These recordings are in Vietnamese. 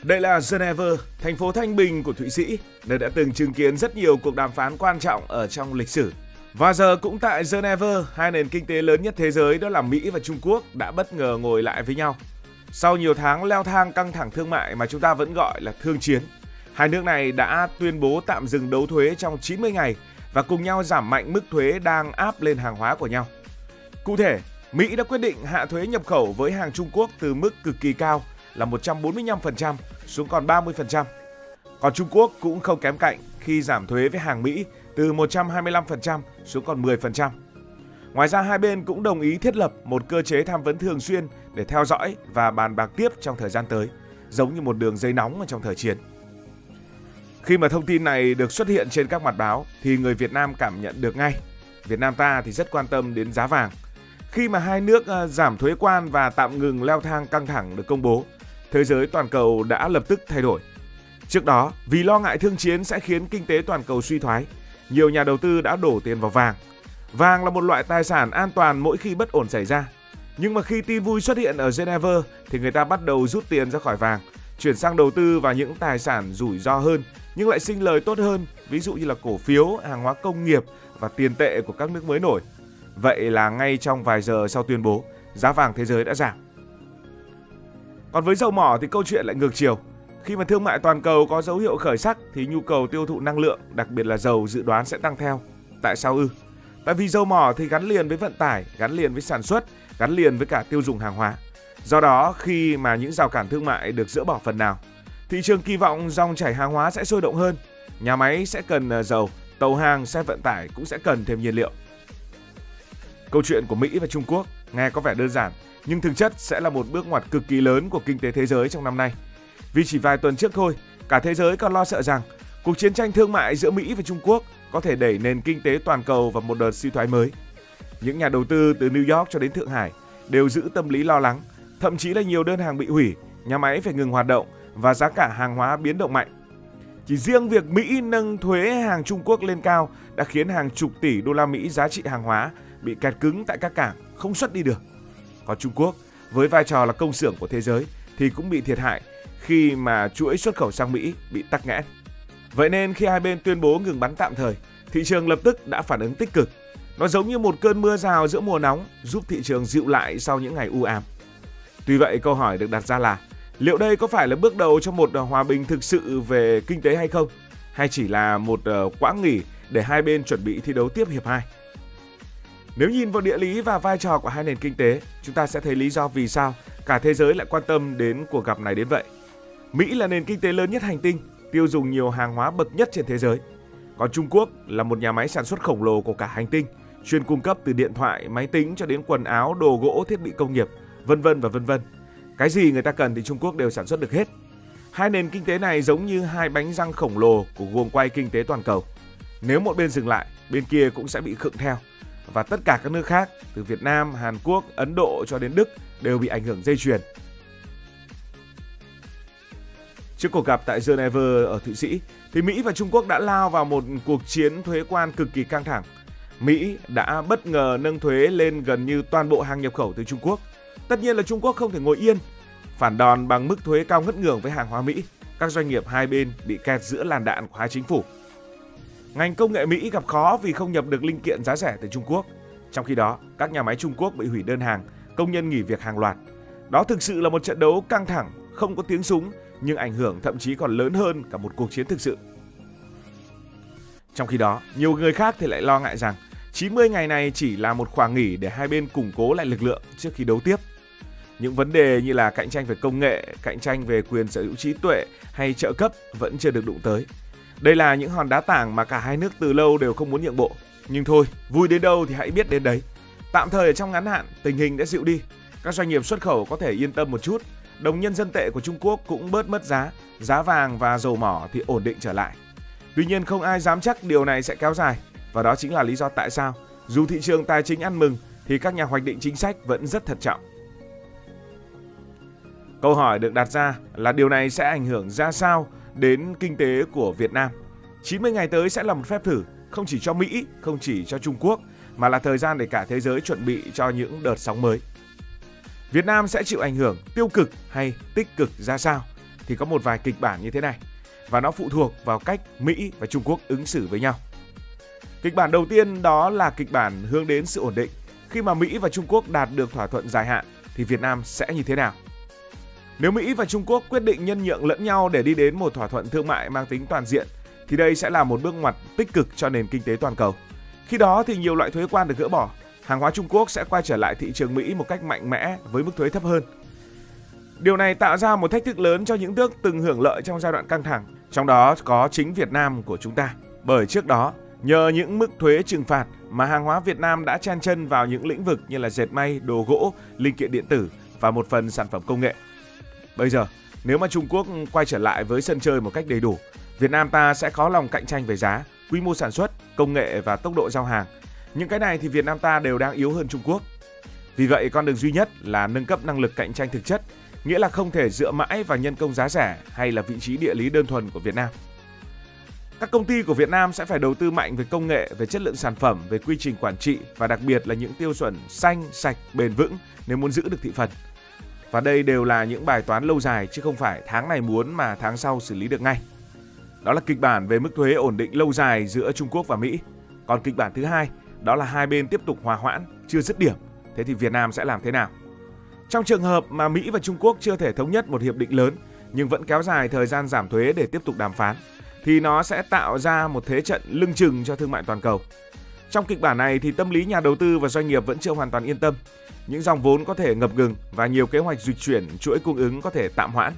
Đây là Geneva, thành phố thanh bình của Thụy Sĩ, nơi đã từng chứng kiến rất nhiều cuộc đàm phán quan trọng ở trong lịch sử. Và giờ cũng tại Geneva, hai nền kinh tế lớn nhất thế giới đó là Mỹ và Trung Quốc đã bất ngờ ngồi lại với nhau. Sau nhiều tháng leo thang căng thẳng thương mại mà chúng ta vẫn gọi là thương chiến, hai nước này đã tuyên bố tạm dừng đấu thuế trong 90 ngày và cùng nhau giảm mạnh mức thuế đang áp lên hàng hóa của nhau. Cụ thể, Mỹ đã quyết định hạ thuế nhập khẩu với hàng Trung Quốc từ mức cực kỳ cao là 145% xuống còn 30%. Còn Trung Quốc cũng không kém cạnh khi giảm thuế với hàng Mỹ từ 125% xuống còn 10%. Ngoài ra, hai bên cũng đồng ý thiết lập một cơ chế tham vấn thường xuyên để theo dõi và bàn bạc tiếp trong thời gian tới, giống như một đường dây nóng ở trong thời chiến. Khi mà thông tin này được xuất hiện trên các mặt báo thì người Việt Nam cảm nhận được ngay. Việt Nam ta thì rất quan tâm đến giá vàng. Khi mà hai nước giảm thuế quan và tạm ngừng leo thang căng thẳng được công bố, thế giới toàn cầu đã lập tức thay đổi. Trước đó, vì lo ngại thương chiến sẽ khiến kinh tế toàn cầu suy thoái, nhiều nhà đầu tư đã đổ tiền vào vàng. Vàng là một loại tài sản an toàn mỗi khi bất ổn xảy ra. Nhưng mà khi tin vui xuất hiện ở Geneva thì người ta bắt đầu rút tiền ra khỏi vàng, chuyển sang đầu tư vào những tài sản rủi ro hơn nhưng lại sinh lời tốt hơn, ví dụ như là cổ phiếu, hàng hóa công nghiệp và tiền tệ của các nước mới nổi. Vậy là ngay trong vài giờ sau tuyên bố, giá vàng thế giới đã giảm. Còn với dầu mỏ thì câu chuyện lại ngược chiều. Khi mà thương mại toàn cầu có dấu hiệu khởi sắc thì nhu cầu tiêu thụ năng lượng, đặc biệt là dầu, dự đoán sẽ tăng theo. Tại sao ư? Tại vì dầu mỏ thì gắn liền với vận tải, gắn liền với sản xuất, gắn liền với cả tiêu dùng hàng hóa. Do đó, khi mà những rào cản thương mại được dỡ bỏ phần nào, thị trường kỳ vọng dòng chảy hàng hóa sẽ sôi động hơn. Nhà máy sẽ cần dầu, tàu hàng, xe vận tải cũng sẽ cần thêm nhiên liệu. Câu chuyện của Mỹ và Trung Quốc nghe có vẻ đơn giản, nhưng thực chất sẽ là một bước ngoặt cực kỳ lớn của kinh tế thế giới trong năm nay. Vì chỉ vài tuần trước thôi, cả thế giới còn lo sợ rằng cuộc chiến tranh thương mại giữa Mỹ và Trung Quốc có thể đẩy nền kinh tế toàn cầu vào một đợt suy thoái mới. Những nhà đầu tư từ New York cho đến Thượng Hải đều giữ tâm lý lo lắng, thậm chí là nhiều đơn hàng bị hủy, nhà máy phải ngừng hoạt động và giá cả hàng hóa biến động mạnh. Chỉ riêng việc Mỹ nâng thuế hàng Trung Quốc lên cao đã khiến hàng chục tỷ đô la Mỹ giá trị hàng hóa bị kẹt cứng tại các cảng, không xuất đi được. Còn Trung Quốc, với vai trò là công xưởng của thế giới thì cũng bị thiệt hại khi mà chuỗi xuất khẩu sang Mỹ bị tắc nghẽn. Vậy nên khi hai bên tuyên bố ngừng bắn tạm thời, thị trường lập tức đã phản ứng tích cực. Nó giống như một cơn mưa rào giữa mùa nóng, giúp thị trường dịu lại sau những ngày u ám. Tuy vậy, câu hỏi được đặt ra là liệu đây có phải là bước đầu cho một hòa bình thực sự về kinh tế hay không? Hay chỉ là một quãng nghỉ để hai bên chuẩn bị thi đấu tiếp hiệp 2? Nếu nhìn vào địa lý và vai trò của hai nền kinh tế, chúng ta sẽ thấy lý do vì sao cả thế giới lại quan tâm đến cuộc gặp này đến vậy. Mỹ là nền kinh tế lớn nhất hành tinh, tiêu dùng nhiều hàng hóa bậc nhất trên thế giới. Còn Trung Quốc là một nhà máy sản xuất khổng lồ của cả hành tinh, chuyên cung cấp từ điện thoại, máy tính cho đến quần áo, đồ gỗ, thiết bị công nghiệp, vân vân và vân vân. Cái gì người ta cần thì Trung Quốc đều sản xuất được hết. Hai nền kinh tế này giống như hai bánh răng khổng lồ của guồng quay kinh tế toàn cầu. Nếu một bên dừng lại, bên kia cũng sẽ bị khựng theo. Và tất cả các nước khác, từ Việt Nam, Hàn Quốc, Ấn Độ cho đến Đức đều bị ảnh hưởng dây chuyền. Trước cuộc gặp tại Geneva ở Thụy Sĩ, thì Mỹ và Trung Quốc đã lao vào một cuộc chiến thuế quan cực kỳ căng thẳng. Mỹ đã bất ngờ nâng thuế lên gần như toàn bộ hàng nhập khẩu từ Trung Quốc. Tất nhiên là Trung Quốc không thể ngồi yên. Phản đòn bằng mức thuế cao ngất ngưởng với hàng hóa Mỹ, các doanh nghiệp hai bên bị kẹt giữa làn đạn của hai chính phủ. Ngành công nghệ Mỹ gặp khó vì không nhập được linh kiện giá rẻ từ Trung Quốc. Trong khi đó, các nhà máy Trung Quốc bị hủy đơn hàng, công nhân nghỉ việc hàng loạt. Đó thực sự là một trận đấu căng thẳng, không có tiếng súng, nhưng ảnh hưởng thậm chí còn lớn hơn cả một cuộc chiến thực sự. Trong khi đó, nhiều người khác thì lại lo ngại rằng 90 ngày này chỉ là một khoảng nghỉ để hai bên củng cố lại lực lượng trước khi đấu tiếp. Những vấn đề như là cạnh tranh về công nghệ, cạnh tranh về quyền sở hữu trí tuệ hay trợ cấp vẫn chưa được đụng tới. Đây là những hòn đá tảng mà cả hai nước từ lâu đều không muốn nhượng bộ. Nhưng thôi, vui đến đâu thì hãy biết đến đấy. Tạm thời ở trong ngắn hạn, tình hình đã dịu đi. Các doanh nghiệp xuất khẩu có thể yên tâm một chút. Đồng nhân dân tệ của Trung Quốc cũng bớt mất giá. Giá vàng và dầu mỏ thì ổn định trở lại. Tuy nhiên không ai dám chắc điều này sẽ kéo dài. Và đó chính là lý do tại sao dù thị trường tài chính ăn mừng thì các nhà hoạch định chính sách vẫn rất thận trọng. Câu hỏi được đặt ra là điều này sẽ ảnh hưởng ra sao đến kinh tế của Việt Nam. 90 ngày tới sẽ là một phép thử, không chỉ cho Mỹ, không chỉ cho Trung Quốc, mà là thời gian để cả thế giới chuẩn bị cho những đợt sóng mới. Việt Nam sẽ chịu ảnh hưởng tiêu cực hay tích cực ra sao? thì có một vài kịch bản như thế này, và nó phụ thuộc vào cách Mỹ và Trung Quốc ứng xử với nhau. Kịch bản đầu tiên đó là kịch bản hướng đến sự ổn định. Khi mà Mỹ và Trung Quốc đạt được thỏa thuận dài hạn thì Việt Nam sẽ như thế nào? Nếu Mỹ và Trung Quốc quyết định nhân nhượng lẫn nhau để đi đến một thỏa thuận thương mại mang tính toàn diện thì đây sẽ là một bước ngoặt tích cực cho nền kinh tế toàn cầu. Khi đó thì nhiều loại thuế quan được gỡ bỏ, hàng hóa Trung Quốc sẽ quay trở lại thị trường Mỹ một cách mạnh mẽ với mức thuế thấp hơn. Điều này tạo ra một thách thức lớn cho những nước từng hưởng lợi trong giai đoạn căng thẳng, trong đó có chính Việt Nam của chúng ta. Bởi trước đó, nhờ những mức thuế trừng phạt mà hàng hóa Việt Nam đã chen chân vào những lĩnh vực như là dệt may, đồ gỗ, linh kiện điện tử và một phần sản phẩm công nghệ. Bây giờ, nếu mà Trung Quốc quay trở lại với sân chơi một cách đầy đủ, Việt Nam ta sẽ khó lòng cạnh tranh về giá, quy mô sản xuất, công nghệ và tốc độ giao hàng. Những cái này thì Việt Nam ta đều đang yếu hơn Trung Quốc. Vì vậy, con đường duy nhất là nâng cấp năng lực cạnh tranh thực chất, nghĩa là không thể dựa mãi vào nhân công giá rẻ hay là vị trí địa lý đơn thuần của Việt Nam. Các công ty của Việt Nam sẽ phải đầu tư mạnh về công nghệ, về chất lượng sản phẩm, về quy trình quản trị và đặc biệt là những tiêu chuẩn xanh, sạch, bền vững nếu muốn giữ được thị phần. Và đây đều là những bài toán lâu dài chứ không phải tháng này muốn mà tháng sau xử lý được ngay. Đó là kịch bản về mức thuế ổn định lâu dài giữa Trung Quốc và Mỹ. Còn kịch bản thứ hai, đó là hai bên tiếp tục hòa hoãn, chưa dứt điểm. Thế thì Việt Nam sẽ làm thế nào? Trong trường hợp mà Mỹ và Trung Quốc chưa thể thống nhất một hiệp định lớn nhưng vẫn kéo dài thời gian giảm thuế để tiếp tục đàm phán, thì nó sẽ tạo ra một thế trận lưng chừng cho thương mại toàn cầu. Trong kịch bản này thì tâm lý nhà đầu tư và doanh nghiệp vẫn chưa hoàn toàn yên tâm. Những dòng vốn có thể ngập ngừng và nhiều kế hoạch dịch chuyển chuỗi cung ứng có thể tạm hoãn.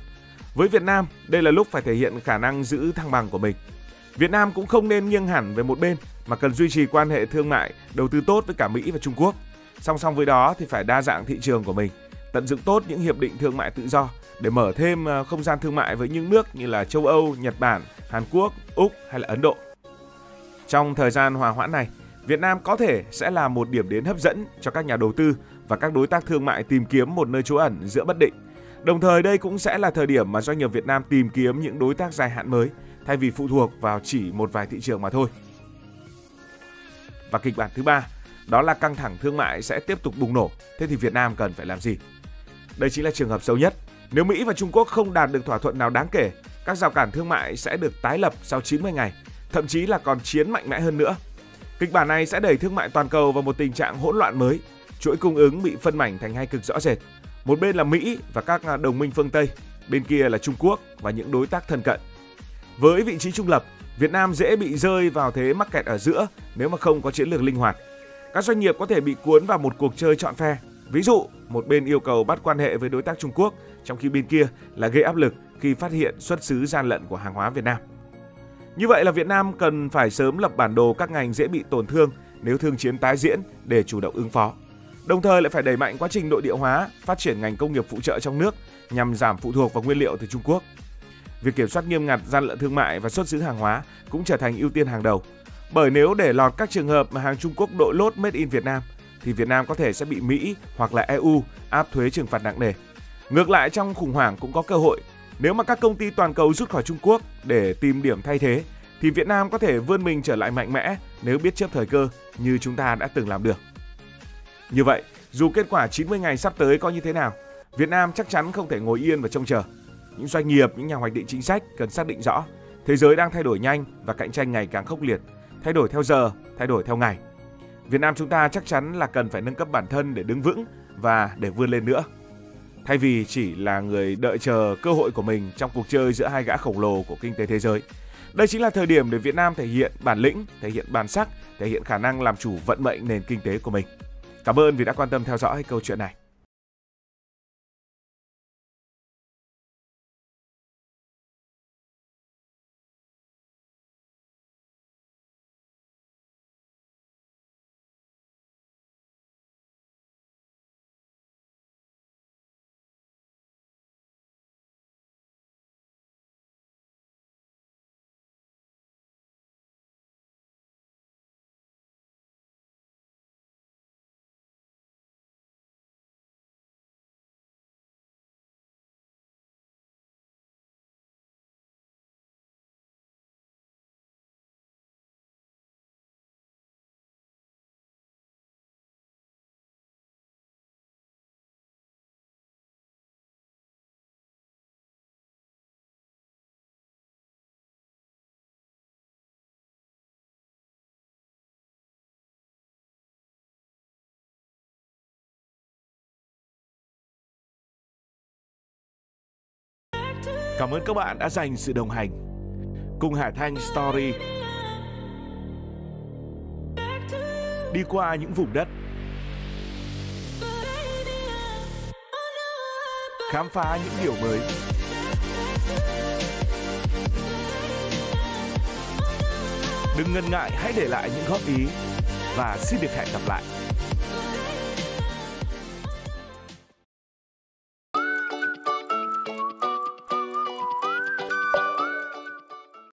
Với Việt Nam, đây là lúc phải thể hiện khả năng giữ thăng bằng của mình. Việt Nam cũng không nên nghiêng hẳn về một bên mà cần duy trì quan hệ thương mại, đầu tư tốt với cả Mỹ và Trung Quốc. Song song với đó thì phải đa dạng thị trường của mình, tận dụng tốt những hiệp định thương mại tự do để mở thêm không gian thương mại với những nước như là châu Âu, Nhật Bản, Hàn Quốc, Úc hay là Ấn Độ. Trong thời gian hòa hoãn này, Việt Nam có thể sẽ là một điểm đến hấp dẫn cho các nhà đầu tư và các đối tác thương mại tìm kiếm một nơi trú ẩn giữa bất định. Đồng thời đây cũng sẽ là thời điểm mà doanh nghiệp Việt Nam tìm kiếm những đối tác dài hạn mới thay vì phụ thuộc vào chỉ một vài thị trường mà thôi. Và kịch bản thứ ba, đó là căng thẳng thương mại sẽ tiếp tục bùng nổ. Thế thì Việt Nam cần phải làm gì? Đây chính là trường hợp xấu nhất. Nếu Mỹ và Trung Quốc không đạt được thỏa thuận nào đáng kể, các rào cản thương mại sẽ được tái lập sau 90 ngày, thậm chí là còn chiến mạnh mẽ hơn nữa. Kịch bản này sẽ đẩy thương mại toàn cầu vào một tình trạng hỗn loạn mới, chuỗi cung ứng bị phân mảnh thành hai cực rõ rệt. Một bên là Mỹ và các đồng minh phương Tây, bên kia là Trung Quốc và những đối tác thân cận. Với vị trí trung lập, Việt Nam dễ bị rơi vào thế mắc kẹt ở giữa nếu mà không có chiến lược linh hoạt. Các doanh nghiệp có thể bị cuốn vào một cuộc chơi chọn phe. Ví dụ, một bên yêu cầu bắt quan hệ với đối tác Trung Quốc, trong khi bên kia là gây áp lực khi phát hiện xuất xứ gian lận của hàng hóa Việt Nam. Như vậy là Việt Nam cần phải sớm lập bản đồ các ngành dễ bị tổn thương nếu thương chiến tái diễn để chủ động ứng phó. Đồng thời lại phải đẩy mạnh quá trình nội địa hóa, phát triển ngành công nghiệp phụ trợ trong nước nhằm giảm phụ thuộc vào nguyên liệu từ Trung Quốc. Việc kiểm soát nghiêm ngặt gian lận thương mại và xuất xứ hàng hóa cũng trở thành ưu tiên hàng đầu. Bởi nếu để lọt các trường hợp mà hàng Trung Quốc đội lốt Made in Việt Nam thì Việt Nam có thể sẽ bị Mỹ hoặc là EU áp thuế trừng phạt nặng nề. Ngược lại, trong khủng hoảng cũng có cơ hội. Nếu mà các công ty toàn cầu rút khỏi Trung Quốc để tìm điểm thay thế thì Việt Nam có thể vươn mình trở lại mạnh mẽ nếu biết chớp thời cơ như chúng ta đã từng làm được. Như vậy, dù kết quả 90 ngày sắp tới có như thế nào, Việt Nam chắc chắn không thể ngồi yên và trông chờ. Những doanh nghiệp, những nhà hoạch định chính sách cần xác định rõ, thế giới đang thay đổi nhanh và cạnh tranh ngày càng khốc liệt, thay đổi theo giờ, thay đổi theo ngày. Việt Nam chúng ta chắc chắn là cần phải nâng cấp bản thân để đứng vững và để vươn lên nữa. Thay vì chỉ là người đợi chờ cơ hội của mình trong cuộc chơi giữa hai gã khổng lồ của kinh tế thế giới. Đây chính là thời điểm để Việt Nam thể hiện bản lĩnh, thể hiện bản sắc, thể hiện khả năng làm chủ vận mệnh nền kinh tế của mình. Cảm ơn vì đã quan tâm theo dõi câu chuyện này. Cảm ơn các bạn đã dành sự đồng hành cùng Hải Thanh Story đi qua những vùng đất, khám phá những điều mới. Đừng ngần ngại, hãy để lại những góp ý và xin được hẹn gặp lại.